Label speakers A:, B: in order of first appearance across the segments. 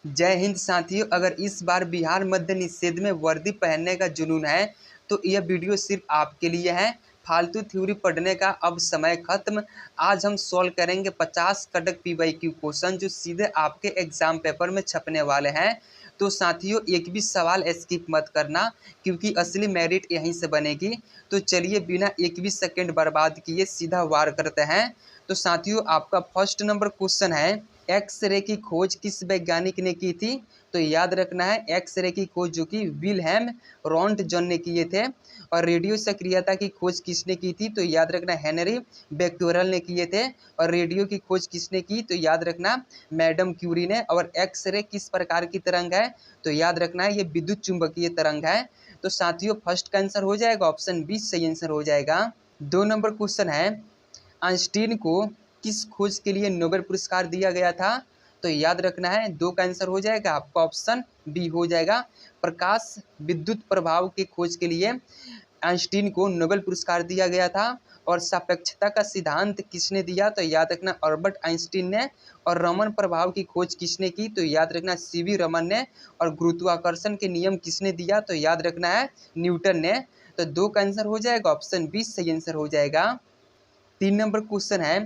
A: जय हिंद साथियों, अगर इस बार बिहार मद्य निषेध में वर्दी पहनने का जुनून है तो यह वीडियो सिर्फ आपके लिए है। फालतू थ्योरी पढ़ने का अब समय खत्म। आज हम सॉल्व करेंगे 50 कड़क पीवाईक्यू क्वेश्चन जो सीधे आपके एग्जाम पेपर में छपने वाले हैं। तो साथियों, एक भी सवाल स्किप मत करना क्योंकि असली मेरिट यहीं से बनेगी। तो चलिए बिना एक भी सेकंड बर्बाद किए सीधा वार करते हैं। तो साथियों, आपका फर्स्ट नंबर क्वेश्चन है, एक्सरे की खोज किस वैज्ञानिक ने की थी? तो याद रखना है एक्सरे की खोज जो कि विल्हेम रॉन्टजन ने किए थे। और रेडियो सक्रियता की खोज किसने की थी? तो याद रखना हेनरी बेक्वेरेल ने किए थे। और रेडियो की खोज किसने की? तो याद रखना मैडम क्यूरी ने। और एक्सरे किस प्रकार की तरंग है? तो याद रखना है ये विद्युत चुंबकीय तरंग है। तो साथियों, फर्स्ट का आंसर हो जाएगा ऑप्शन बी सही आंसर हो जाएगा। 2 नंबर क्वेश्चन है, आइंस्टीन को किस खोज के लिए नोबेल पुरस्कार दिया गया था? तो याद रखना है 2 का आंसर हो जाएगा आपका ऑप्शन बी हो जाएगा। प्रकाश विद्युत प्रभाव की खोज के लिए आइंस्टीन को नोबेल पुरस्कार दिया गया था। और सापेक्षता का सिद्धांत किसने दिया? तो याद रखना अल्बर्ट आइंस्टीन ने। और रमन प्रभाव की खोज किसने की? तो याद रखना सीवी रमन ने। और गुरुत्वाकर्षण के नियम किसने दिया? तो याद रखना है न्यूटन ने। तो 2 का आंसर हो जाएगा ऑप्शन बी सही आंसर हो जाएगा। 3 नंबर क्वेश्चन है,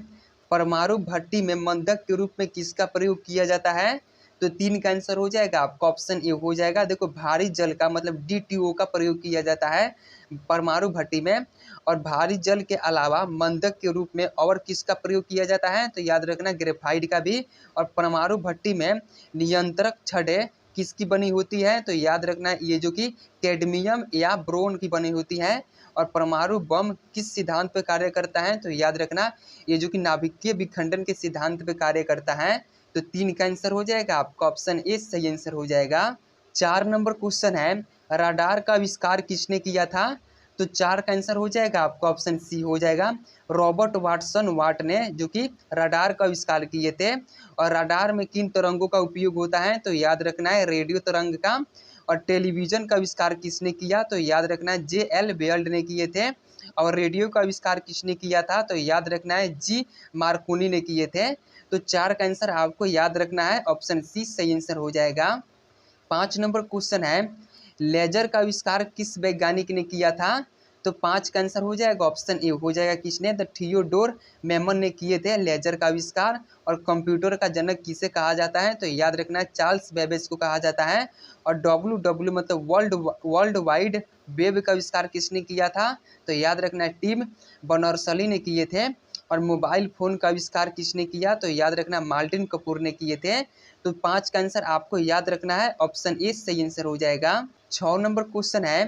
A: परमाणु भट्टी में मंदक के रूप में किसका प्रयोग किया जाता है? तो 3 का आंसर हो जाएगा आपका ऑप्शन ए हो जाएगा। देखो, भारी जल का मतलब DTO का प्रयोग किया जाता है परमाणु भट्टी में। और भारी जल के अलावा मंदक के रूप में और किसका प्रयोग किया जाता है? तो याद रखना ग्रेफाइट का भी। और परमाणु भट्टी में नियंत्रक छड़ें किसकी बनी होती है? तो याद रखना ये जो कि कैडमियम या ब्रोन की बनी होती है। और परमाणु बम किस सिद्धांत पर कार्य करता है? तो याद रखना ये जो कि नाभिकीय विखंडन के सिद्धांत पर कार्य करता है। तो 3 का आंसर हो जाएगा आपका ऑप्शन ए सही आंसर हो जाएगा। 4 नंबर क्वेश्चन है, राडार का आविष्कार किसने किया था? तो 4 का आंसर हो जाएगा आपका ऑप्शन सी हो जाएगा। रॉबर्ट वाटसन वाट ने जो कि राडार का आविष्कार किए थे। और राडार में किन तरंगों का उपयोग होता है? तो याद रखना है रेडियो तरंग का। और टेलीविजन का आविष्कार किसने किया? तो याद रखना है JL बेल्ट ने किए थे। और रेडियो का आविष्कार किसने किया था? तो याद रखना है जी मार्कोनी ने किए थे। तो 4 का आंसर आपको याद रखना है ऑप्शन सी सही आंसर हो जाएगा। 5 नंबर क्वेश्चन है, लेजर का आविष्कार किस वैज्ञानिक ने किया था? तो 5 का आंसर हो जाएगा ऑप्शन ए हो जाएगा किसने? द थियोडोर मेमन ने किए थे लेजर का आविष्कार। और कंप्यूटर का जनक किसे कहा जाता है? तो याद रखना है चार्ल्स बेबेज को कहा जाता है। और WW मतलब वर्ल्ड वाइड वेब का आविष्कार किसने किया था? तो याद रखना है टिम बर्नर्स-ली ने किए थे। और मोबाइल फ़ोन का आविष्कार किसने किया? तो याद रखना मार्टिन कपूर ने किए थे। तो 5 का आंसर आपको याद रखना है ऑप्शन ए सही आंसर हो जाएगा। 6 नंबर क्वेश्चन है,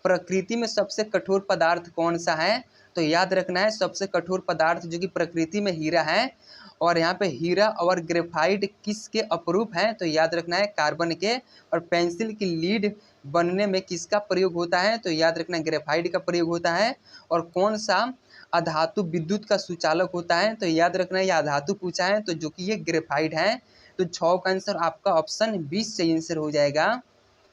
A: प्रकृति में सबसे कठोर पदार्थ कौन सा है? तो याद रखना है सबसे कठोर पदार्थ जो कि प्रकृति में हीरा है। और यहाँ पे हीरा और ग्रेफाइट किसके अपरूप हैं? तो याद रखना है कार्बन के। और पेंसिल की लीड बनने में किसका प्रयोग होता है? तो याद रखना ग्रेफाइट का प्रयोग होता है। और कौन सा अधातु विद्युत का सुचालक होता है? तो याद रखना यह अधातु पूछा है तो जो कि ये ग्रेफाइट है। तो 6 का आंसर आपका ऑप्शन 20 सही आंसर हो जाएगा।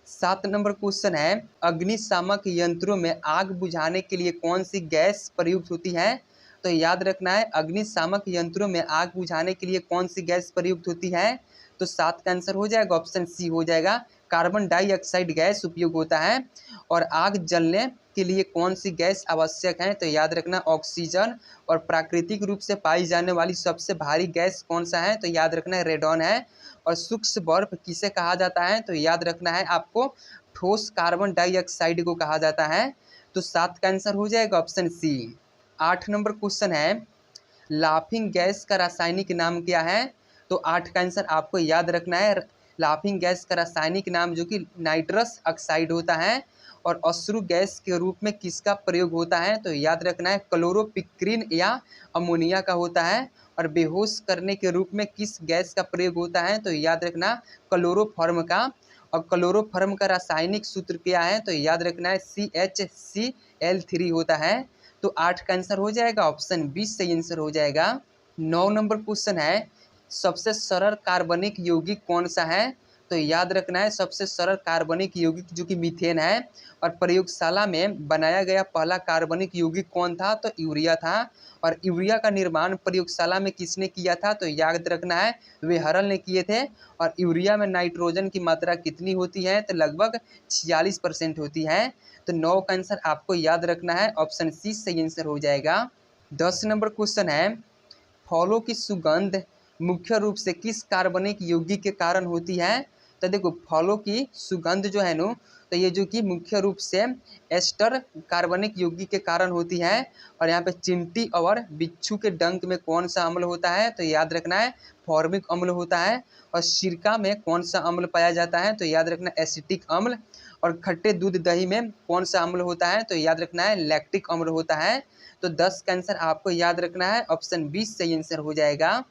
A: 7 नंबर क्वेश्चन है, अग्निशामक यंत्रों में आग बुझाने के लिए कौन सी गैस प्रयुक्त होती है? तो याद रखना है अग्निशामक यंत्रों में आग बुझाने के लिए कौन सी गैस प्रयुक्त होती है? तो 7 का आंसर हो जाएगा ऑप्शन सी हो जाएगा, कार्बन डाइऑक्साइड गैस उपयोग होता है। और आग जलने के लिए कौन सी गैस आवश्यक है? तो याद रखना ऑक्सीजन। और प्राकृतिक रूप से पाई जाने वाली सबसे भारी गैस कौन सा है? तो याद रखना है रेडॉन है। और सूक्ष्म बर्फ किसे कहा जाता है? तो याद रखना है आपको ठोस कार्बन डाइऑक्साइड को कहा जाता है। तो 7 का आंसर हो जाएगा ऑप्शन सी। 8 नंबर क्वेश्चन है, लाफिंग गैस का रासायनिक नाम क्या है? तो 8 का आंसर आपको याद रखना है लाफिंग गैस का रासायनिक नाम जो कि नाइट्रस ऑक्साइड होता है। और अश्रु गैस के रूप में किसका प्रयोग होता है? तो याद रखना है क्लोरोपिक्रिन या अमोनिया का होता है। और बेहोश करने के रूप में किस गैस का प्रयोग होता है? तो याद रखना क्लोरोफॉर्म का। और क्लोरोफॉर्म का रासायनिक सूत्र क्या है? तो याद रखना है CHCl3 होता है। तो 8 का आंसर हो जाएगा ऑप्शन 20 सही आंसर हो जाएगा। 9 नंबर क्वेश्चन है, सबसे सरल कार्बनिक यौगिक कौन सा है? तो याद रखना है सबसे सरल कार्बनिक यौगिक जो कि मीथेन है। और प्रयोगशाला में बनाया गया पहला कार्बनिक यौगिक कौन था? तो यूरिया था। और यूरिया का निर्माण प्रयोगशाला में किसने किया था? तो याद रखना है वेहरल ने किए थे। और यूरिया में नाइट्रोजन की मात्रा कितनी होती है? तो लगभग 46% होती है। तो 9 का आंसर आपको याद रखना है, ऑप्शन सी सही आंसर हो जाएगा। 10 नंबर क्वेश्चन है, फलों की सुगंध मुख्य रूप से किस कार्बनिक यौगिक के कारण होती है? तो देखो फलों की सुगंध जो है नो, तो ये जो कि मुख्य रूप से एस्टर कार्बनिक यौगिक के कारण होती है। और यहाँ पे चिंटी और बिच्छू के डंक में कौन सा अम्ल होता है? तो याद रखना है फॉर्मिक अम्ल होता है। और सिरका में कौन सा अम्ल पाया जाता है? तो याद रखना एसिटिक अम्ल। और खट्टे दूध दही में कौन सा अम्ल होता है? तो याद रखना है लैक्टिक अम्ल होता है। तो 10 का आंसर आपको याद रखना है, ऑप्शन 20 सही आंसर हो जाएगा।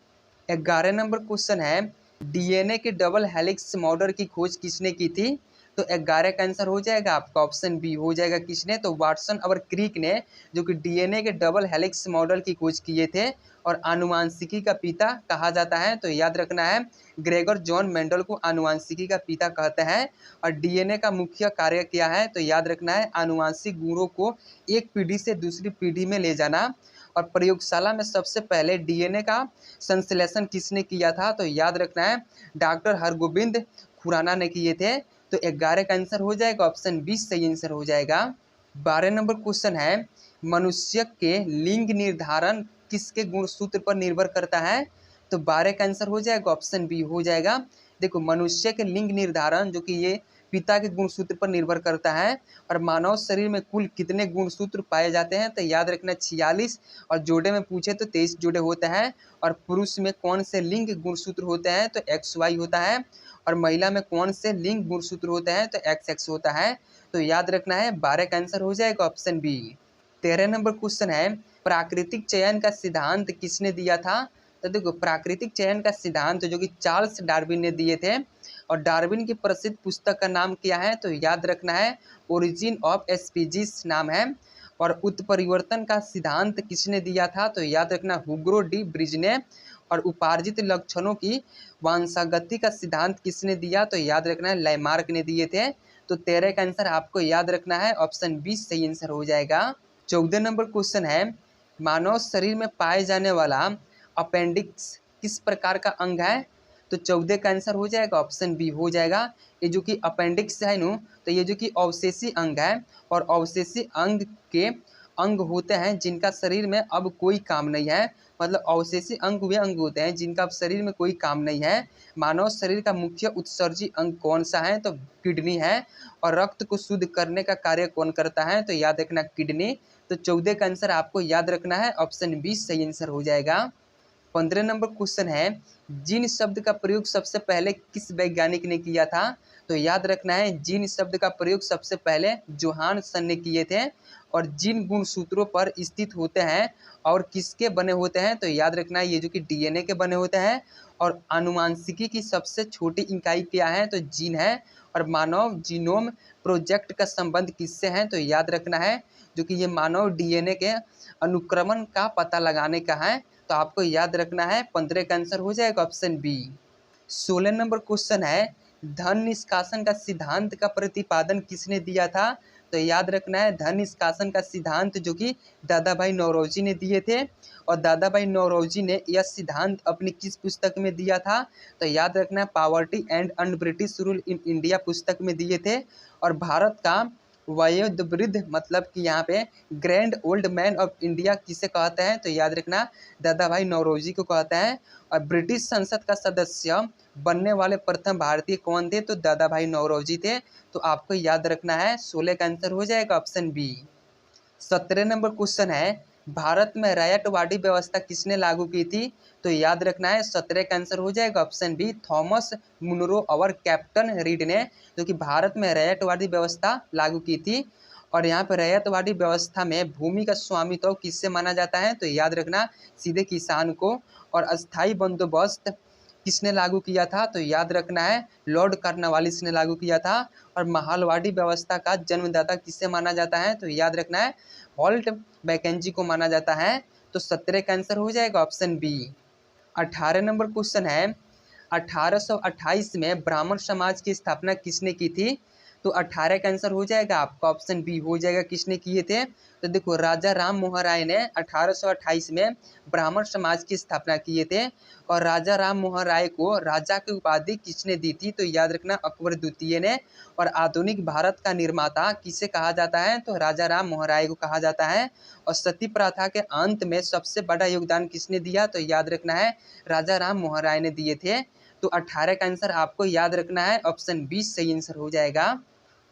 A: 11 नंबर क्वेश्चन है, डीएनए के डबल हेलिक्स मॉडल की खोज किसने की थी? तो 11 का आंसर हो जाएगा आपका, ऑप्शन बी हो जाएगा। किसने? तो वाटसन और क्रिक ने, जो कि डीएनए के डबल हेलिक्स मॉडल की खोज किए थे। और आनुवांशिकी का पिता कहा जाता है, तो याद रखना है ग्रेगर जॉन मेंडल को आनुवांशिकी का पिता कहते हैं। और डीएनए का मुख्य कार्य क्या है? तो याद रखना है आनुवांशिक गुणों को एक पीढ़ी से दूसरी पीढ़ी में ले जाना। और प्रयोगशाला में सबसे पहले डीएनए का संश्लेषण किसने किया था? तो याद रखना है डॉक्टर हरगोविंद खुराना ने किए थे। तो 11 का आंसर हो जाएगा, ऑप्शन 20 सही आंसर हो जाएगा। 12 नंबर क्वेश्चन है, मनुष्य के लिंग निर्धारण किसके गुणसूत्र पर निर्भर करता है? तो 12 का आंसर हो जाएगा, ऑप्शन बी हो जाएगा। देखो मनुष्य के लिंग निर्धारण जो कि ये पिता के गुणसूत्र पर निर्भर करता है। और मानव शरीर में कुल कितने गुणसूत्र पाए जाते हैं? तो याद रखना 46। और जोड़े में पूछे तो 23 जोड़े होते हैं। और पुरुष में कौन से लिंग गुणसूत्र होते हैं? तो XY होता है। और महिला में कौन से लिंग गुणसूत्र होते हैं? तो XX होता है। तो याद रखना है 12 का आंसर हो जाएगा, ऑप्शन बी। 13 नंबर क्वेश्चन है, प्राकृतिक चयन का सिद्धांत किसने दिया था? तो देखो प्राकृतिक चयन का सिद्धांत जो कि चार्ल्स डार्विन ने दिए थे। और डार्विन की प्रसिद्ध पुस्तक का नाम क्या है? तो याद रखना है ओरिजिन ऑफ स्पीसीज नाम है। और उत्परिवर्तन का सिद्धांत किसने दिया था? तो याद रखना हुगो डी ब्रिज ने। और उपार्जित लक्षणों की वांशागति का सिद्धांत किसने दिया? तो याद रखना है लैमार्क ने दिए थे। तो 13 का आंसर आपको याद रखना है, ऑप्शन 20 सही आंसर हो जाएगा। 14 नंबर क्वेश्चन है, मानव शरीर में पाए जाने वाला अपेंडिक्स किस प्रकार का अंग है? तो 14 का आंसर हो जाएगा, ऑप्शन बी हो जाएगा। ये जो कि अपेंडिक्स है नो, तो ये जो कि अवशेषी अंग है। और अवशेषी अंग के अंग होते हैं जिनका शरीर में अब कोई काम नहीं है। मतलब अवशेषी अंग वे अंग होते हैं जिनका अब शरीर में कोई काम नहीं है। मानव शरीर का मुख्य उत्सर्जी अंग कौन सा है? तो किडनी है। और रक्त को शुद्ध करने का कार्य कौन करता है? तो याद रखना किडनी। तो 14 का आंसर आपको याद रखना है, ऑप्शन 20 सही आंसर हो जाएगा। 15 नंबर क्वेश्चन है, जीन शब्द का प्रयोग सबसे पहले किस वैज्ञानिक ने किया था? तो याद रखना है जीन शब्द का प्रयोग सबसे पहले जोहानसन ने किए थे। और जीन गुणसूत्रों पर स्थित होते हैं और किसके बने होते हैं? तो याद रखना है ये जो कि डीएनए के बने होते हैं। और आनुवांशिकी की सबसे छोटी इकाई क्या है? तो जीन है। और मानव जीनोम प्रोजेक्ट का संबंध किससे है? तो याद रखना है जो कि ये मानव डीएनए के अनुक्रमण का पता लगाने का है। तो आपको याद रखना है 15 का आंसर हो जाएगा, ऑप्शन बी। 16 नंबर क्वेश्चन है, धन निष्कासन का सिद्धांत का प्रतिपादन किसने दिया था? तो याद रखना है धन निष्कासन का सिद्धांत जो कि दादा भाई नौरोजी ने दिए थे। और दादा भाई नौरोजी ने यह सिद्धांत अपनी किस पुस्तक में दिया था? तो याद रखना है poverty and un-British rule in India पुस्तक में दिए थे। और भारत का वयोवृद्ध मतलब कि यहाँ पे grand old man of India किसे कहते हैं? तो याद रखना दादा भाई नौरोजी को कहते हैं। और ब्रिटिश संसद का सदस्य बनने वाले प्रथम भारतीय कौन थे? तो दादा भाई नौरोजी थे। तो आपको याद रखना है 16 का आंसर हो जाएगा, ऑप्शन बी। 17 नंबर क्वेश्चन है, भारत में रैयतवाड़ी व्यवस्था किसने लागू की थी? तो याद रखना है 17 का आंसर हो जाएगा, ऑप्शन बी थॉमस मुनरो और कैप्टन रीड ने, जो कि भारत में रैयतवाड़ी व्यवस्था लागू की थी। और यहाँ पर रैयतवाड़ी व्यवस्था में भूमि का स्वामित्व किससे माना जाता है? तो याद रखना सीधे किसान को। और अस्थाई बंदोबस्त किसने लागू किया था? तो याद रखना है लॉर्ड कार्नवालिस ने लागू किया था। और महालवाड़ी व्यवस्था का जन्मदाता किसे माना जाता है? तो याद रखना है हॉल्ट मैकेंजी को माना जाता है। तो 17 का आंसर हो जाएगा, ऑप्शन बी। 18 नंबर क्वेश्चन है, 1828 में ब्राह्मण समाज की स्थापना किसने की थी? तो 18 का आंसर हो जाएगा आपका ऑप्शन बी हो जाएगा। किसने किए थे? तो देखो राजा राम मोहन राय ने 1828 में ब्राह्मण समाज की स्थापना किए थे। और राजा राम मोहन राय को राजा की उपाधि किसने दी थी? तो याद रखना अकबर द्वितीय ने। और आधुनिक भारत का निर्माता किसे कहा जाता है? तो राजा राम मोहन राय को कहा जाता है। और सती प्रथा के अंत में सबसे बड़ा योगदान किसने दिया? तो याद रखना है राजा राम मोहन राय ने दिए थे। तो 18 का आंसर आपको याद रखना है ऑप्शन 20 सही आंसर हो जाएगा।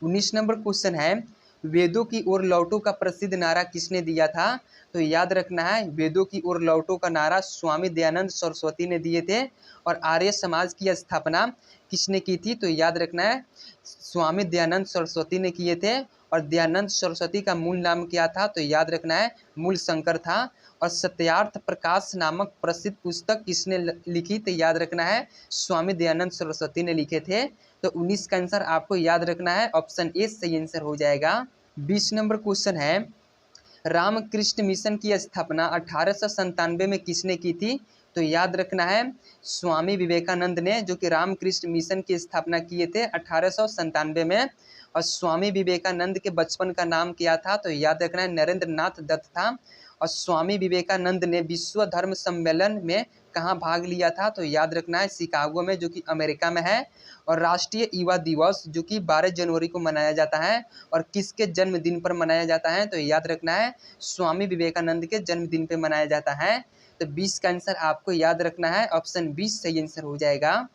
A: 19 नंबर क्वेश्चन है, वेदों की ओर लौटो का प्रसिद्ध नारा किसने दिया था? तो याद रखना है वेदों की ओर लौटो का नारा स्वामी दयानंद सरस्वती ने दिए थे। और आर्य समाज की स्थापना किसने की थी? तो याद रखना है स्वामी दयानंद सरस्वती ने किए थे। और दयानंद सरस्वती का मूल नाम क्या था? तो याद रखना है मूल शंकर था। और सत्यार्थ प्रकाश नामक प्रसिद्ध पुस्तक किसने लिखी? तो याद रखना है स्वामी दयानंद सरस्वती ने लिखे थे। तो 19 का आंसर आपको याद रखना है ऑप्शन ए सही आंसर हो जाएगा। 20 नंबर क्वेश्चन है, रामकृष्ण मिशन की स्थापना 1897 में किसने की थी? तो याद रखना है स्वामी विवेकानंद ने, जो कि रामकृष्ण मिशन की स्थापना किए थे 1897 में। और स्वामी विवेकानंद के बचपन का नाम क्या था? तो याद रखना है नरेंद्र नाथ दत्त था। और स्वामी विवेकानंद ने विश्व धर्म सम्मेलन में कहाँ भाग लिया था? तो याद रखना है शिकागो में, जो कि अमेरिका में है। और राष्ट्रीय युवा दिवस जो कि 12 जनवरी को मनाया जाता है और किसके जन्मदिन पर मनाया जाता है? तो याद रखना है स्वामी विवेकानंद के जन्मदिन पर मनाया जाता है। तो 20 का आंसर आपको याद रखना है ऑप्शन 20 सही आंसर हो जाएगा।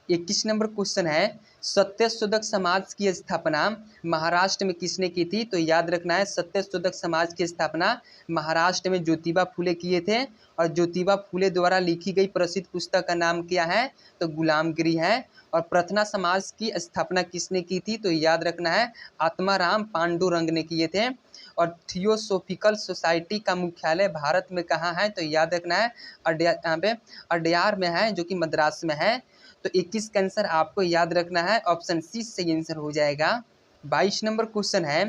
A: 21 नंबर क्वेश्चन है, सत्यशोधक समाज की स्थापना महाराष्ट्र में किसने की थी? तो याद रखना है सत्यशोधक समाज की स्थापना महाराष्ट्र में ज्योतिबा फुले किए थे। और ज्योतिबा फुले द्वारा लिखी गई प्रसिद्ध पुस्तक का नाम क्या है? तो गुलामगिरी है। और प्रार्थना समाज की स्थापना किसने की थी? तो याद रखना है आत्माराम पांडुरंग ने किए थे। और थियोसोफिकल सोसाइटी का मुख्यालय भारत में कहाँ है? तो याद रखना है यहाँ पे अडयार में है, जो कि मद्रास में है। तो 21 का आंसर आपको याद रखना है ऑप्शन सी सही आंसर हो जाएगा। 22 नंबर क्वेश्चन है,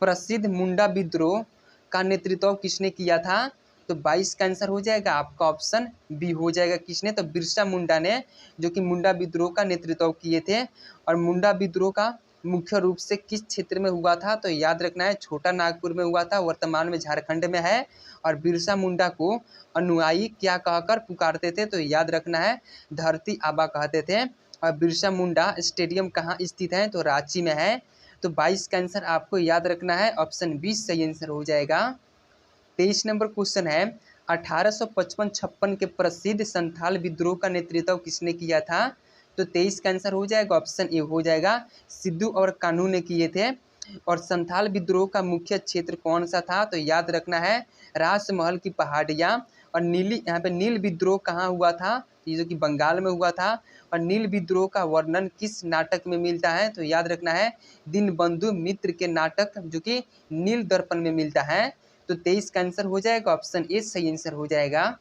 A: प्रसिद्ध मुंडा विद्रोह का नेतृत्व किसने किया था? तो 22 का आंसर हो जाएगा आपका ऑप्शन बी हो जाएगा। किसने? तो बिरसा मुंडा ने, जो कि मुंडा विद्रोह का नेतृत्व किए थे। और मुंडा विद्रोह का मुख्य रूप से किस क्षेत्र में हुआ था? तो याद रखना है छोटा नागपुर में हुआ था, वर्तमान में झारखंड में है। और बिरसा मुंडा को अनुयायी क्या कहकर पुकारते थे? तो याद रखना है धरती आबा कहते थे। और बिरसा मुंडा स्टेडियम कहाँ स्थित है? तो रांची में है। तो 22 का आंसर आपको याद रखना है ऑप्शन 20 सही आंसर हो जाएगा। 23 नंबर क्वेश्चन है, 1855-56 के प्रसिद्ध संथाल विद्रोह का नेतृत्व किसने किया था? तो 23 का आंसर हो जाएगा ऑप्शन ए हो जाएगा सिद्धू और कान्हू ने किए थे। और संथाल विद्रोह का मुख्य क्षेत्र कौन सा था? तो याद रखना है राजमहल की पहाड़ियाँ। और यहाँ पे नील विद्रोह कहाँ हुआ था? ये जो कि बंगाल में हुआ था। और नील विद्रोह का वर्णन किस नाटक में मिलता है? तो याद रखना है दीनबंधु मित्र के नाटक, जो कि नील दर्पण में मिलता है। तो 23 का आंसर हो जाएगा ऑप्शन ए सही आंसर हो जाएगा।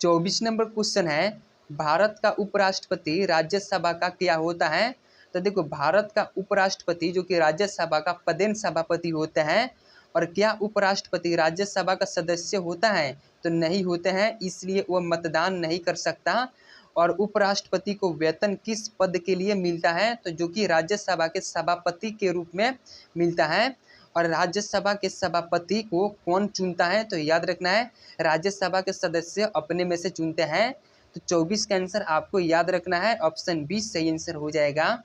A: 24 नंबर क्वेश्चन है, भारत का उपराष्ट्रपति राज्यसभा का क्या होता है? तो देखो भारत का उपराष्ट्रपति जो कि राज्यसभा का पदेन सभापति होते हैं। और क्या उपराष्ट्रपति राज्यसभा का सदस्य होता है? तो नहीं होते हैं, इसलिए वह मतदान नहीं कर सकता। और उपराष्ट्रपति को वेतन किस पद के लिए मिलता है? तो जो कि राज्यसभा के सभापति के रूप में मिलता है। और राज्यसभा के सभापति को कौन चुनता है? तो याद रखना है राज्यसभा के सदस्य अपने में से चुनते हैं। तो 24 का आंसर आपको याद रखना है ऑप्शन बी सही आंसर हो जाएगा।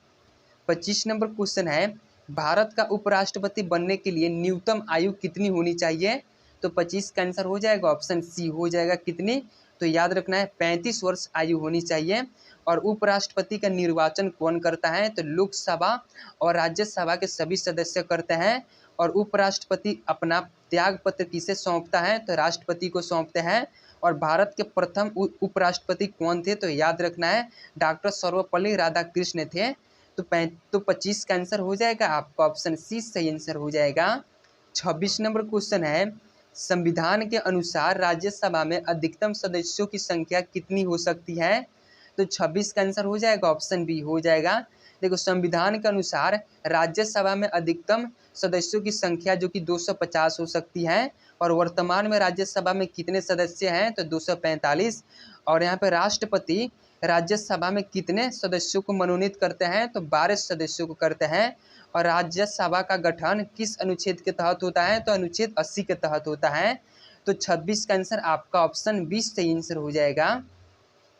A: 25 नंबर क्वेश्चन है, भारत का उपराष्ट्रपति बनने के लिए न्यूनतम आयु कितनी होनी चाहिए? तो 25 का आंसर हो जाएगा ऑप्शन सी हो जाएगा कितनी? तो याद रखना है 35 वर्ष आयु होनी चाहिए। और उपराष्ट्रपति का निर्वाचन कौन करता है? तो लोकसभा और राज्यसभा के सभी सदस्य करते हैं। और उपराष्ट्रपति अपना त्याग पत्र किसे सौंपता है? तो राष्ट्रपति को सौंपते हैं। और भारत के प्रथम उपराष्ट्रपति कौन थे? तो याद रखना है डॉक्टर सर्वपल्ली राधाकृष्ण थे। तो 25 का आंसर हो जाएगा आपका ऑप्शन सी सही आंसर हो जाएगा। 26 नंबर क्वेश्चन है, संविधान के अनुसार राज्यसभा में अधिकतम सदस्यों की संख्या कितनी हो सकती है? तो 26 का आंसर हो जाएगा ऑप्शन बी हो जाएगा। देखो संविधान के अनुसार राज्यसभा में अधिकतम सदस्यों की संख्या जो कि 250 हो सकती है। और वर्तमान में राज्यसभा में कितने सदस्य हैं? तो 245। और यहाँ पे राष्ट्रपति राज्यसभा में कितने सदस्यों को मनोनीत करते हैं? तो 12 सदस्यों को करते हैं। और राज्यसभा का गठन किस अनुच्छेद के तहत होता है? तो अनुच्छेद 80 के तहत होता है। तो 26 का आंसर आपका ऑप्शन 20 सही आंसर हो जाएगा।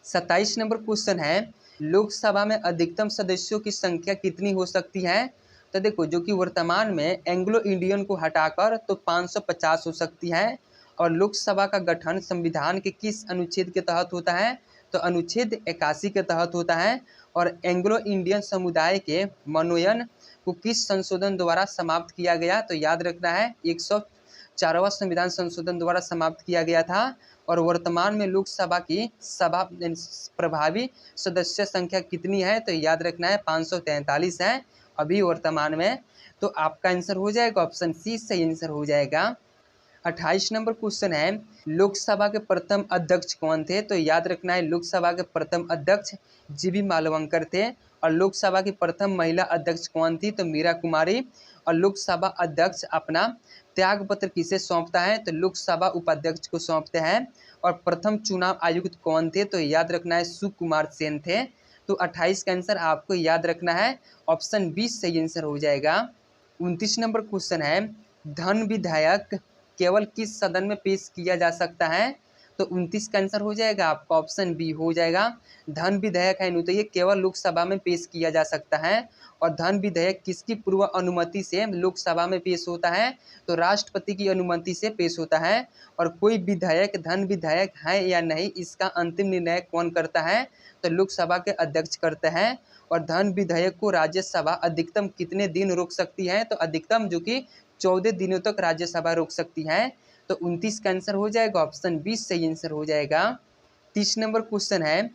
A: 27 नंबर क्वेश्चन है, लोकसभा में अधिकतम सदस्यों की संख्या कितनी हो सकती है? तो देखो, जो कि वर्तमान में एंग्लो इंडियन को हटाकर तो 550 हो सकती है। और लोकसभा का गठन संविधान के किस अनुच्छेद के तहत होता है? तो अनुच्छेद 81 के तहत होता है। और एंग्लो इंडियन समुदाय के मनोनयन को किस संशोधन द्वारा समाप्त किया गया? तो याद रखना है 104वां संविधान संशोधन द्वारा समाप्त किया गया था। और वर्तमान में लोकसभा की सभा प्रभावी सदस्य संख्या कितनी है? तो याद रखना है 543 है अभी वर्तमान में। तो आपका आंसर हो जाएगा ऑप्शन सी सही आंसर हो जाएगा। 28 नंबर क्वेश्चन है, लोकसभा के प्रथम अध्यक्ष कौन थे? तो याद रखना है लोकसभा के प्रथम अध्यक्ष जीबी मालवंकर थे। और लोकसभा की प्रथम महिला अध्यक्ष कौन थी? तो मीरा कुमारी। और लोकसभा अध्यक्ष अपना त्याग पत्र किसे सौंपता है? तो लोकसभा उपाध्यक्ष को सौंपते हैं। और प्रथम चुनाव आयुक्त कौन थे? तो याद रखना है सुकुमार सेन थे। तो 28 का आंसर आपको याद रखना है ऑप्शन 20 सही आंसर हो जाएगा। 29 नंबर क्वेश्चन है, धन विधेयक केवल किस सदन में पेश किया जा सकता है? तो 29 का आंसर हो जाएगा आपका ऑप्शन बी हो जाएगा। धन विधेयक है तो ये केवल लोकसभा में पेश किया जा सकता है। और धन विधेयक किसकी पूर्व अनुमति से लोकसभा में पेश होता है? तो राष्ट्रपति की अनुमति से पेश होता है। और कोई विधेयक धन विधेयक है या नहीं, इसका अंतिम निर्णय कौन करता है? तो लोकसभा के अध्यक्ष करते हैं। और धन विधेयक को राज्यसभा अधिकतम कितने दिन रोक सकती है? तो अधिकतम जो कि 14 दिनों तक राज्यसभा रोक सकती है। तो 29 का आंसर हो जाएगा ऑप्शन 20 सही आंसर हो जाएगा। 30 नंबर क्वेश्चन है,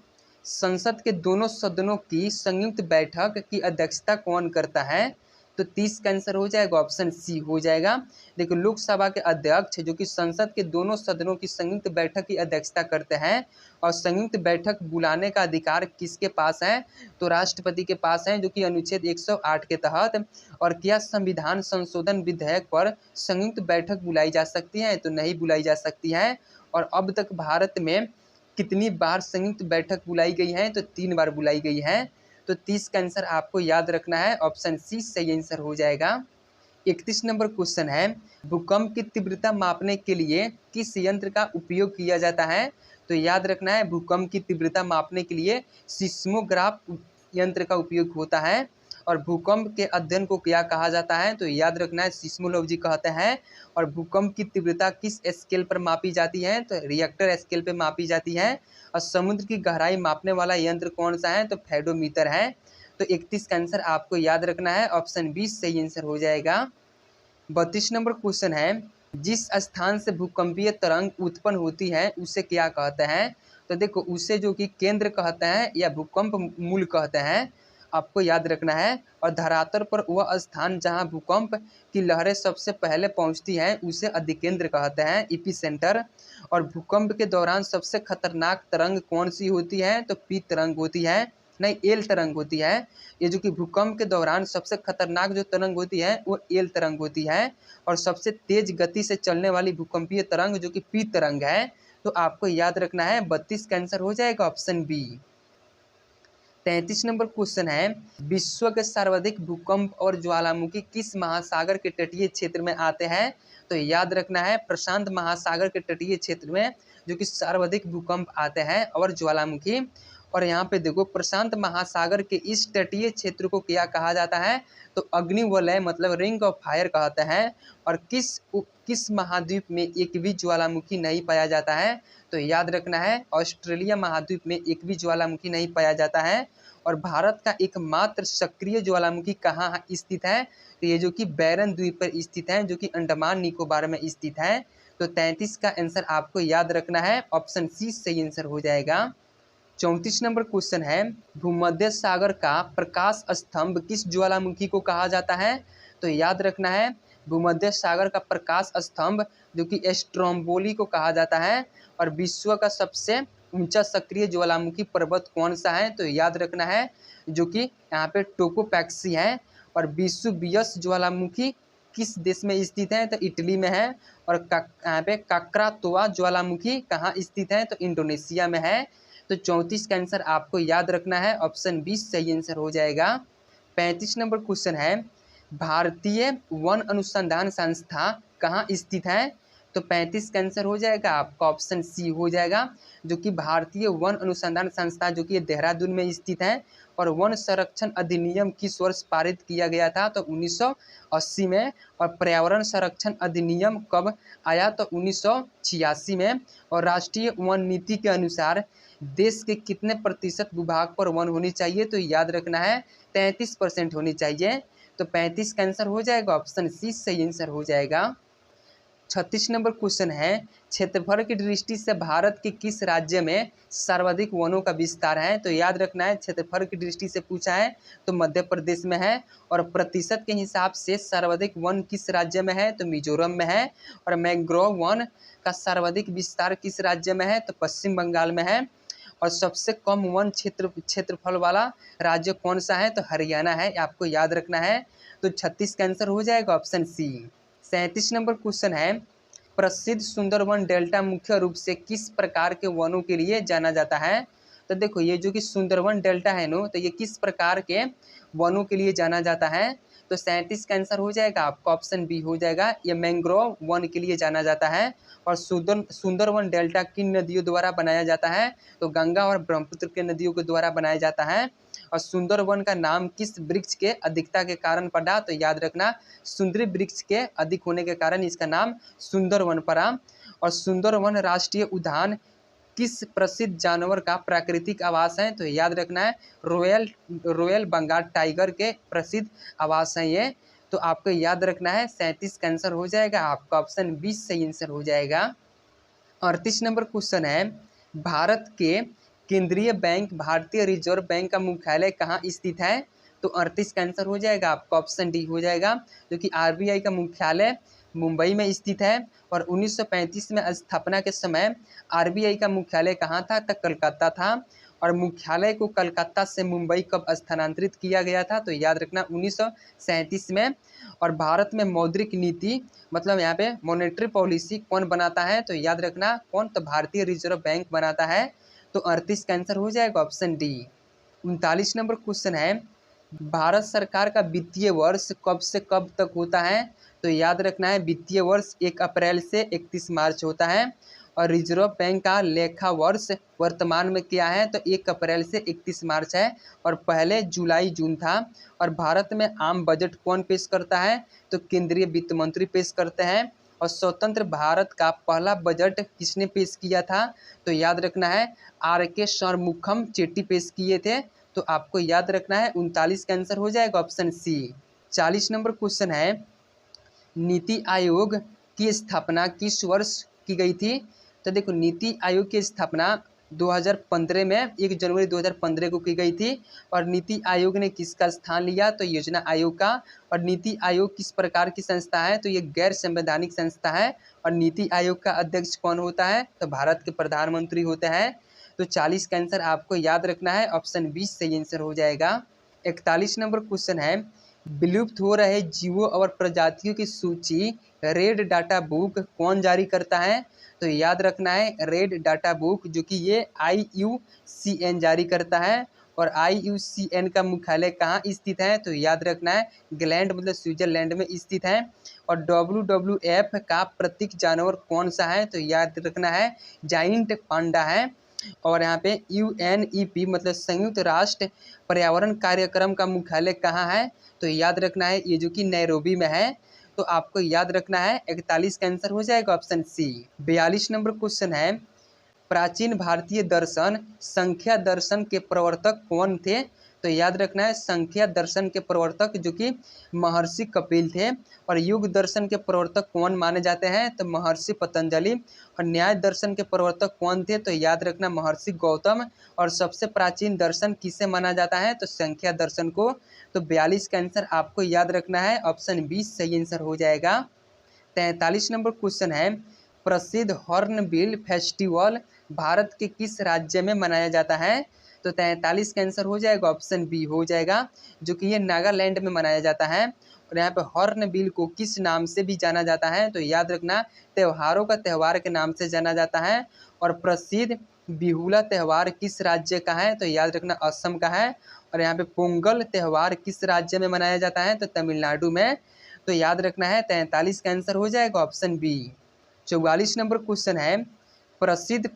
A: संसद के दोनों सदनों की संयुक्त बैठक की अध्यक्षता कौन करता है? तो 30 का आंसर हो जाएगा ऑप्शन सी हो जाएगा। देखो, लोकसभा के अध्यक्ष जो कि संसद के दोनों सदनों की संयुक्त बैठक की अध्यक्षता करते हैं। और संयुक्त बैठक बुलाने का अधिकार किसके पास है? तो राष्ट्रपति के पास है, जो कि अनुच्छेद 108 के तहत। और क्या संविधान संशोधन विधेयक पर संयुक्त बैठक बुलाई जा सकती है? तो नहीं बुलाई जा सकती है। और अब तक भारत में कितनी बार संयुक्त बैठक बुलाई गई है? तो 3 बार बुलाई गई है। तो 30 का आंसर आपको याद रखना है ऑप्शन सी सही आंसर हो जाएगा। 31 नंबर क्वेश्चन है, भूकंप की तीव्रता मापने के लिए किस यंत्र का उपयोग किया जाता है? तो याद रखना है भूकंप की तीव्रता मापने के लिए सिस्मोग्राफ यंत्र का उपयोग होता है। और भूकंप के अध्ययन को क्या कहा जाता है? तो याद रखना है सिस्मोलॉजी कहते हैं। और भूकंप की तीव्रता किस स्केल पर मापी जाती है? तो रिएक्टर स्केल पर मापी जाती है। और समुद्र की गहराई मापने वाला यंत्र कौन सा है? तो फेडोमीटर है। तो 31 का आंसर आपको याद रखना है ऑप्शन 20 सही आंसर हो जाएगा। 32 नंबर क्वेश्चन है, जिस स्थान से भूकंपीय तरंग उत्पन्न होती है उसे क्या कहते हैं? तो देखो, उसे जो कि केंद्र कहते हैं या भूकंप मूल कहते हैं, आपको याद रखना है। और धरातल पर वह स्थान जहां भूकंप की लहरें सबसे पहले पहुंचती हैं उसे अधिकेंद्र कहते हैं, एपिसेंटर। और भूकंप के दौरान सबसे खतरनाक तरंग कौन सी होती है? तो पी तरंग होती है, नहीं एल तरंग होती है। ये जो कि भूकंप के दौरान सबसे खतरनाक जो तरंग होती है वो एल तरंग होती है। और सबसे तेज गति से चलने वाली भूकंपीय तरंग जो कि पी तरंग है। तो आपको याद रखना है 32 का आंसर हो जाएगा ऑप्शन बी। 33 नंबर क्वेश्चन है, विश्व के सर्वाधिक भूकंप और ज्वालामुखी किस महासागर के तटीय क्षेत्र में आते हैं? तो याद रखना है प्रशांत महासागर के तटीय क्षेत्र में जो कि सर्वाधिक भूकंप आते हैं और ज्वालामुखी। और यहाँ पे देखो, प्रशांत महासागर के इस तटीय क्षेत्र को क्या कहा जाता है? तो अग्निवलय मतलब रिंग ऑफ फायर कहते हैं। और किस महाद्वीप में एक भी ज्वालामुखी नहीं पाया जाता है? तो याद रखना है ऑस्ट्रेलिया महाद्वीप में एक भी ज्वालामुखी नहीं पाया जाता है। और भारत का एकमात्र सक्रिय ज्वालामुखी कहाँ स्थित है? तो ये जो कि बैरन द्वीप पर स्थित है, जो कि अंडमान निकोबार में स्थित है। तो 33 का आंसर आपको याद रखना है ऑप्शन सी सही आंसर हो जाएगा। 34 नंबर क्वेश्चन है, भूमध्य सागर का प्रकाश स्तंभ किस ज्वालामुखी को कहा जाता है? तो याद रखना है भूमध्य सागर का प्रकाश स्तंभ जो कि स्ट्रोम्बोली को कहा जाता है। और विश्व का सबसे ऊंचा सक्रिय ज्वालामुखी पर्वत कौन सा है? तो याद रखना है जो कि यहाँ पे टोकोपैक्सी है। और विसुवियस ज्वालामुखी किस देश में स्थित है? तो इटली में है। और यहाँ पे काक्रातोआ ज्वालामुखी कहाँ स्थित है? तो इंडोनेशिया में है। तो 34 का आंसर आपको याद रखना है, ऑप्शन 20 सही आंसर हो जाएगा। 35 नंबर क्वेश्चन है, भारतीय वन अनुसंधान संस्था कहाँ स्थित है? तो 35 का आंसर हो जाएगा आपका ऑप्शन सी हो जाएगा, जो कि भारतीय वन अनुसंधान संस्था जो कि देहरादून में स्थित है। और वन संरक्षण अधिनियम किस वर्ष पारित किया गया था? तो 1980 में। और पर्यावरण संरक्षण अधिनियम कब आया? तो 1986 में। और राष्ट्रीय वन नीति के अनुसार देश के कितने प्रतिशत भूभाग पर वन होनी चाहिए? तो याद रखना है 33% होनी चाहिए। तो 35 का आंसर हो जाएगा, ऑप्शन सी सही आंसर हो जाएगा। 36 नंबर क्वेश्चन है, क्षेत्रफल की दृष्टि से भारत के किस राज्य में सर्वाधिक वनों का विस्तार है? तो याद रखना है, क्षेत्रफल की दृष्टि से पूछा है तो मध्य प्रदेश में है। और प्रतिशत के हिसाब से सर्वाधिक वन किस राज्य में है? तो मिजोरम में है। और मैंग्रोव वन का सर्वाधिक विस्तार किस राज्य में है? तो पश्चिम बंगाल में है। और सबसे कम वन क्षेत्रफल वाला राज्य कौन सा है? तो हरियाणा है, आपको याद रखना है। तो 36 का आंसर हो जाएगा ऑप्शन सी। 37 नंबर क्वेश्चन है, प्रसिद्ध सुंदरवन डेल्टा मुख्य रूप से किस प्रकार के वनों के लिए जाना जाता है? तो देखो ये जो कि सुंदरवन डेल्टा है नो, तो ये किस प्रकार के वनों के लिए जाना जाता है? तो 37 का आंसर हो जाएगा आपका ऑप्शन बी हो जाएगा, ये मैंग्रोव वन के लिए जाना जाता है। और सुंदरवन डेल्टा किन नदियों द्वारा बनाया जाता है? तो गंगा और ब्रह्मपुत्र के नदियों के द्वारा बनाया जाता है। और सुंदरवन का नाम किस वृक्ष के अधिकता के कारण पड़ा? तो याद रखना, सुंदरी वृक्ष के अधिक होने के कारण इसका नाम सुंदरवन पड़ा। और सुंदरवन राष्ट्रीय उद्यान किस प्रसिद्ध जानवर का प्राकृतिक आवास है? तो याद रखना है, रॉयल बंगाल टाइगर के प्रसिद्ध आवास हैं ये। तो आपको याद रखना है 37 का आंसर हो जाएगा आपका ऑप्शन 20 सही आंसर हो जाएगा। 38 नंबर क्वेश्चन है, भारत के केंद्रीय बैंक भारतीय रिजर्व बैंक का मुख्यालय कहाँ स्थित है? तो 38 का आंसर हो जाएगा आपका ऑप्शन डी हो जाएगा, जो कि आरबीआई का मुख्यालय मुंबई में स्थित है। और 1935 में स्थापना के समय आरबीआई का मुख्यालय कहाँ था? तो कलकत्ता था। और मुख्यालय को कलकत्ता से मुंबई कब स्थानांतरित किया गया था? तो याद रखना 1937 में। और भारत में मौद्रिक नीति मतलब यहाँ पे मॉनेटरी पॉलिसी कौन बनाता है? तो याद रखना कौन? तो भारतीय रिजर्व बैंक बनाता है। तो 38 का आंसर हो जाएगा ऑप्शन डी। 39 नंबर क्वेश्चन है, भारत सरकार का वित्तीय वर्ष कब से कब तक होता है? तो याद रखना है, वित्तीय वर्ष 1 अप्रैल से 31 मार्च होता है। और रिजर्व बैंक का लेखा वर्ष वर्तमान में क्या है? तो 1 अप्रैल से 31 मार्च है। और पहले जुलाई जून था। और भारत में आम बजट कौन पेश करता है? तो केंद्रीय वित्त मंत्री पेश करते हैं। और स्वतंत्र भारत का पहला बजट किसने पेश किया था? तो याद रखना है, आर.के. शरमुखम चेट्टी पेश किए थे। तो आपको याद रखना है 39 का आंसर हो जाएगा ऑप्शन सी। 40 नंबर क्वेश्चन है, नीति आयोग की स्थापना किस वर्ष की गई थी? तो देखो नीति आयोग की स्थापना 2015 में 1 जनवरी 2015 को की गई थी। और नीति आयोग ने किसका स्थान लिया? तो योजना आयोग का। और नीति आयोग किस प्रकार की संस्था है? तो ये गैर संवैधानिक संस्था है। और नीति आयोग का अध्यक्ष कौन होता है? तो भारत के प्रधानमंत्री होते हैं। तो 40 का आंसर आपको याद रखना है, ऑप्शन 20 सही आंसर हो जाएगा। 41 नंबर क्वेश्चन है, विलुप्त हो रहे जीवों और प्रजातियों की सूची रेड डाटा बुक कौन जारी करता है? तो याद रखना है, रेड डाटा बुक जो कि ये IUCN जारी करता है। और IUCN का मुख्यालय कहाँ स्थित है? तो याद रखना है, ग्लैंड मतलब स्विट्जरलैंड में स्थित है। और WWF का प्रतीक जानवर कौन सा है? तो याद रखना है, जाइंट पांडा है। और यहाँ पे UNEP मतलब संयुक्त राष्ट्र पर्यावरण कार्यक्रम का मुख्यालय कहाँ है? तो याद रखना है, ये जो कि नैरोबी में है। तो आपको याद रखना है 41 का आंसर हो जाएगा ऑप्शन सी। 42 नंबर क्वेश्चन है, प्राचीन भारतीय दर्शन संख्या दर्शन के प्रवर्तक कौन थे? तो याद रखना है, संख्या दर्शन के प्रवर्तक जो कि महर्षि कपिल थे। और युग दर्शन के प्रवर्तक कौन माने जाते हैं? तो महर्षि पतंजलि। और न्याय दर्शन के प्रवर्तक कौन थे? तो याद रखना महर्षि गौतम। और सबसे प्राचीन दर्शन किसे माना जाता है? तो संख्या दर्शन को। तो 42 का आंसर आपको याद रखना है, ऑप्शन 20 सही आंसर हो जाएगा। 43 नंबर क्वेश्चन है, प्रसिद्ध हॉर्नबिल फेस्टिवल भारत के किस राज्य में मनाया जाता है? तो 43 का आंसर हो जाएगा ऑप्शन बी हो जाएगा, जो कि ये नागालैंड में मनाया जाता है। और यहाँ पे हॉर्नबिल को किस नाम से भी जाना जाता है? तो याद रखना, त्योहारों का त्यौहार के नाम से जाना जाता है। और प्रसिद्ध बिहुला त्यौहार किस राज्य का है? तो याद रखना असम का है। और यहाँ पे पोंगल त्यौहार किस राज्य में मनाया जाता है? तो तमिलनाडु में। तो याद रखना है 43 का आंसर हो जाएगा ऑप्शन बी। 44 नंबर क्वेश्चन है, प्रसिद्ध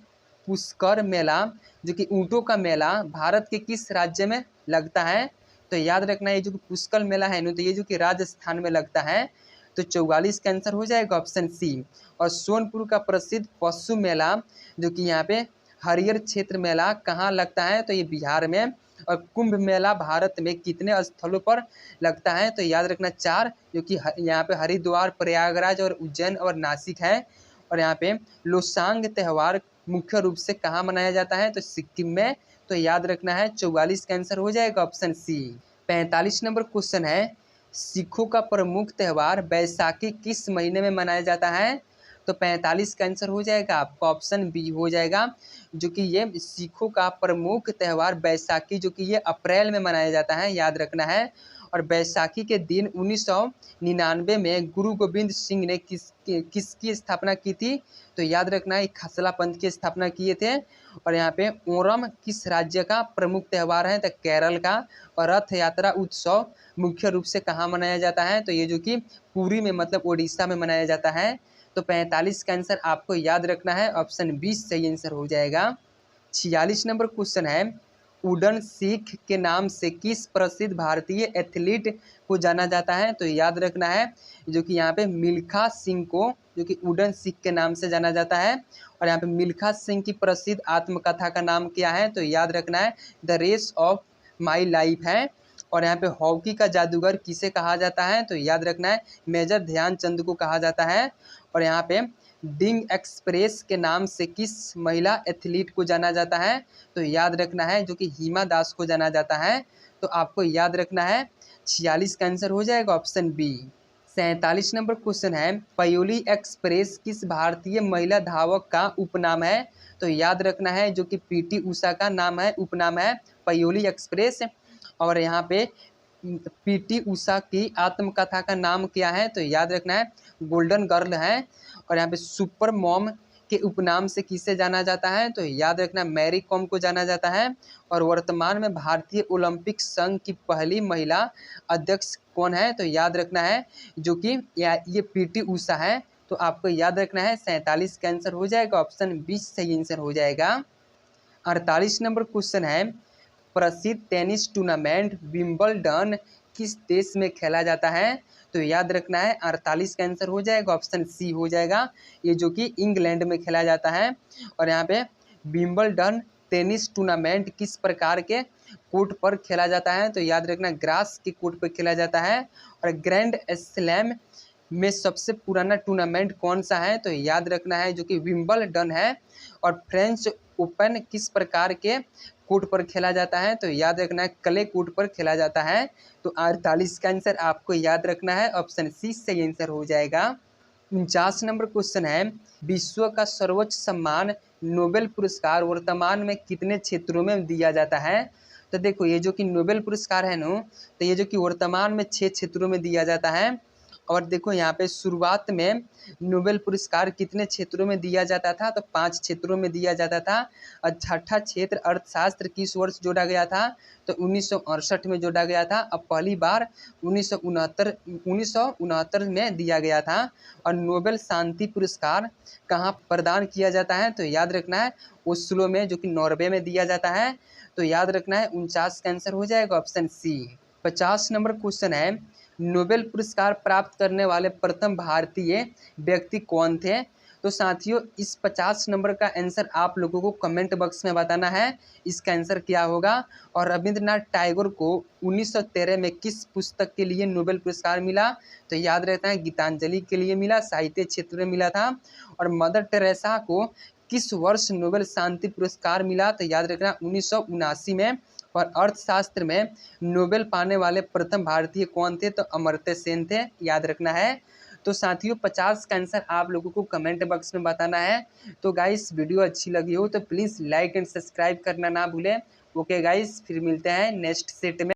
A: पुष्कर मेला जो कि ऊँटों का मेला भारत के किस राज्य में लगता है? तो याद रखना ये जो कि पुष्कर मेला है ना, तो ये जो कि राजस्थान में लगता है। तो 44 का आंसर हो जाएगा ऑप्शन सी। और सोनपुर का प्रसिद्ध पशु मेला जो कि यहाँ पे हरियर क्षेत्र मेला कहाँ लगता है? तो ये बिहार में। और कुंभ मेला भारत में कितने स्थलों पर लगता है? तो याद रखना 4, जो कि यहाँ पे हरिद्वार, प्रयागराज और उज्जैन और नासिक है। और यहाँ पे लोसांग त्यौहार मुख्य रूप से कहाँ मनाया जाता है? तो सिक्किम में। तो याद रखना है 44 का आंसर हो जाएगा ऑप्शन सी। 45 नंबर क्वेश्चन है, सिखों का प्रमुख त्यौहार बैसाखी किस महीने में मनाया जाता है? तो 45 का आंसर हो जाएगा आपका ऑप्शन बी हो जाएगा, जो कि ये सिखों का प्रमुख त्यौहार बैसाखी जो कि ये अप्रैल में मनाया जाता है, याद रखना है। और बैसाखी के दिन 1999 में गुरु गोविंद सिंह ने किसकी स्थापना की थी? तो याद रखना है खसला पंथ की स्थापना किए थे। और यहाँ पे ओणम किस राज्य का प्रमुख त्यौहार है? तो केरल का। और रथ यात्रा उत्सव मुख्य रूप से कहाँ मनाया जाता है? तो ये जो कि पुरी में मतलब उड़ीसा में मनाया जाता है। तो 45 का आंसर आपको याद रखना है ऑप्शन 20 सही आंसर हो जाएगा। 46 नंबर क्वेश्चन है, उड़न सिख के नाम से किस प्रसिद्ध भारतीय एथलीट को जाना जाता है? तो याद रखना है जो कि यहाँ पे मिल्खा सिंह को जो कि उड़न सिख के नाम से जाना जाता है। और यहाँ पे मिल्खा सिंह की प्रसिद्ध आत्मकथा का नाम क्या है? तो याद रखना है the race of my life है। और यहाँ पे हॉकी का जादूगर किसे कहा जाता है? तो याद रखना है मेजर ध्यानचंद को कहा जाता है। और यहाँ पे डिंग एक्सप्रेस के नाम से किस महिला एथलीट को जाना जाता है? तो याद रखना है जो कि हिमा दास को जाना जाता है। तो आपको याद रखना है 46 का आंसर हो जाएगा ऑप्शन बी। 47 नंबर क्वेश्चन है, पयोली एक्सप्रेस किस भारतीय महिला धावक का उपनाम है? तो याद रखना है जो कि पीटी उषा का नाम है, उपनाम है पयोली एक्सप्रेस। और यहाँ पे पीटी उषा की आत्मकथा का नाम क्या है? तो याद रखना है गोल्डन गर्ल है। और यहाँ पे सुपर मॉम के उपनाम से किसे जाना जाता है? तो याद रखना मैरी कॉम को जाना जाता है। और वर्तमान में भारतीय ओलंपिक संघ की पहली महिला अध्यक्ष कौन है? तो याद रखना है जो कि ये पीटी उषा है। तो आपको याद रखना है 47 का आंसर हो जाएगा ऑप्शन 20 सही आंसर हो जाएगा। 48 नंबर क्वेश्चन है, प्रसिद्ध टेनिस टूर्नामेंट विंबलडन किस देश में खेला जाता है? तो याद रखना है 48 का आंसर हो जाएगा ऑप्शन सी हो जाएगा, ये जो कि इंग्लैंड में खेला जाता है। और यहाँ पे विंबलडन टेनिस टूर्नामेंट किस प्रकार के कोर्ट पर खेला जाता है? तो याद रखना ग्रास के कोर्ट पर खेला जाता है। और ग्रैंड स्लैम में सबसे पुराना टूर्नामेंट कौन सा है? तो याद रखना है जो कि विंबलडन है। और फ्रेंच ओपन किस प्रकार के कोर्ट पर खेला जाता है? तो याद रखना है क्ले कोर्ट पर खेला जाता है। तो 48 का आंसर आपको याद रखना है ऑप्शन सी सही आंसर हो जाएगा। 49 नंबर क्वेश्चन है, विश्व का सर्वोच्च सम्मान नोबेल पुरस्कार वर्तमान में कितने क्षेत्रों में दिया जाता है? तो देखो ये जो कि नोबेल पुरस्कार है ना, तो ये जो कि वर्तमान में 6 क्षेत्रों में दिया जाता है। और देखो यहाँ पे शुरुआत में नोबेल पुरस्कार कितने क्षेत्रों में दिया जाता था? तो 5 क्षेत्रों में दिया जाता था। और छठा क्षेत्र अर्थशास्त्र किस वर्ष जोड़ा गया था? तो 1968 में जोड़ा गया था। अब पहली बार 1969 में दिया गया था। और नोबेल शांति पुरस्कार कहाँ प्रदान किया जाता है? तो याद रखना है ओस्लो में जो कि नॉर्वे में दिया जाता है। तो याद रखना है 49 का आंसर हो जाएगा ऑप्शन सी। 50 नंबर क्वेश्चन है, नोबेल पुरस्कार प्राप्त करने वाले प्रथम भारतीय व्यक्ति कौन थे? तो साथियों इस 50 नंबर का आंसर आप लोगों को कमेंट बॉक्स में बताना है इसका आंसर क्या होगा। और रविंद्रनाथ टैगोर को 1913 में किस पुस्तक के लिए नोबेल पुरस्कार मिला? तो याद रहता है गीतांजलि के लिए मिला, साहित्य क्षेत्र में मिला था। और मदर टेरेसा को किस वर्ष नोबेल शांति पुरस्कार मिला? तो याद रखना 1979 में। और अर्थशास्त्र में नोबेल पाने वाले प्रथम भारतीय कौन थे? तो अमर्त्य सेन थे, याद रखना है। तो साथियों 50 का आंसर आप लोगों को कमेंट बॉक्स में बताना है। तो गाइस वीडियो अच्छी लगी हो तो प्लीज़ लाइक एंड सब्सक्राइब करना ना भूलें। ओके गाइस, फिर मिलते हैं नेक्स्ट सेट में।